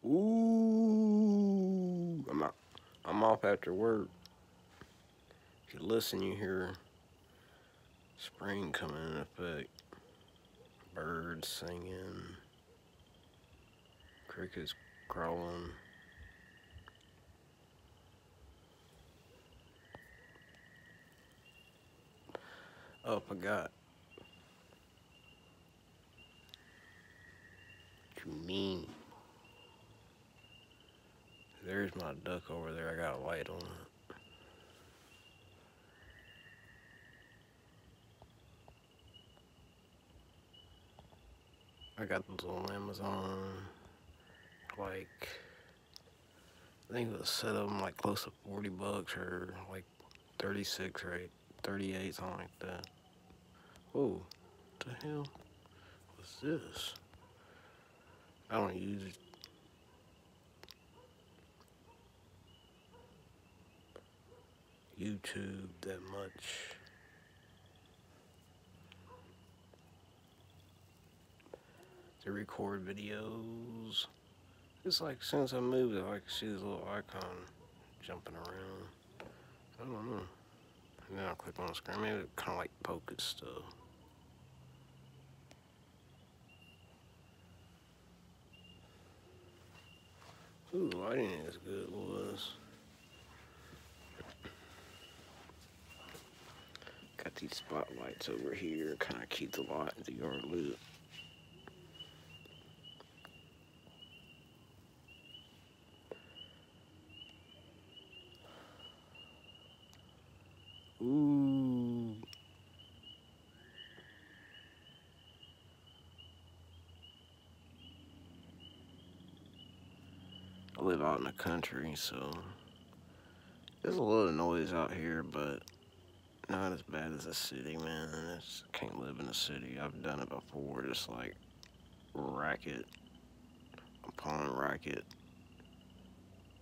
Ooh, I'm off after work. If you listen, you hear spring coming in effect. Birds singing, crickets crawling. Oh, I forgot. What you mean? There's my duck over there. I got a light on it. I got those on Amazon. Like, I think it was set of them like close to $40 or like 36 or 38, something like that. Whoa, what the hell was this? I don't use YouTube that much. To record videos. It's like, since I moved it, I can see this little icon jumping around. I don't know. And then I'll click on the screen. Maybe it kind of like poke it stuff. Ooh, lighting is good, was. Got these spotlights over here, kind of keep the light in the yard lit. Ooh. I live out in the country, so there's a little noise out here, but not as bad as the city, man. I just can't live in the city. I've done it before, just like racket upon racket.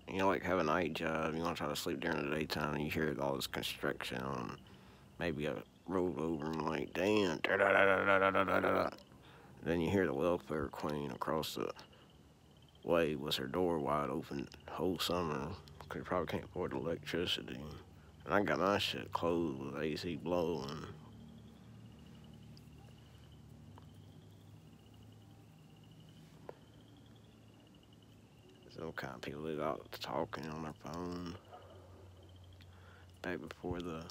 You know, like have a night job, you want to try to sleep during the daytime, and you hear all this construction on maybe a road over, and like, damn, da da da da da da da da. Then you hear the welfare queen across the way with her door wide open the whole summer, because you probably can't afford electricity. And I got my shit closed with AC blowing. Some kind of people that out talking on their phone. Back before the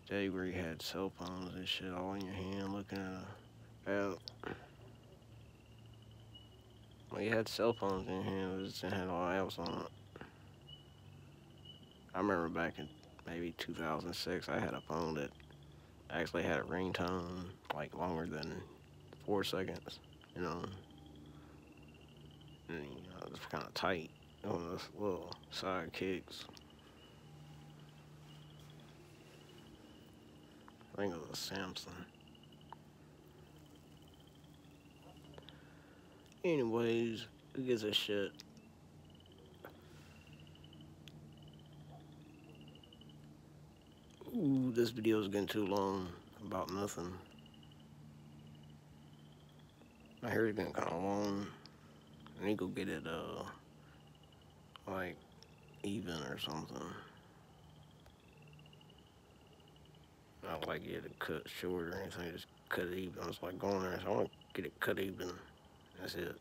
day where you had cell phones and shit all in your hand looking at a app. Well, you had cell phones in your hand, it just didn't have all apps on it. I remember back in maybe 2006, I had a phone that actually had a ringtone, like longer than 4 seconds, you know. And, you know, it was kind of tight on those little side kicks. I think it was a Samsung. Anyways, who gives a shit? Ooh, this video is getting too long about nothing. My hair's getting kind of long. I need to go get it, like, even or something. Not like get it cut short or anything, just cut it even. I was like going there, so I want to get it cut even. That's it.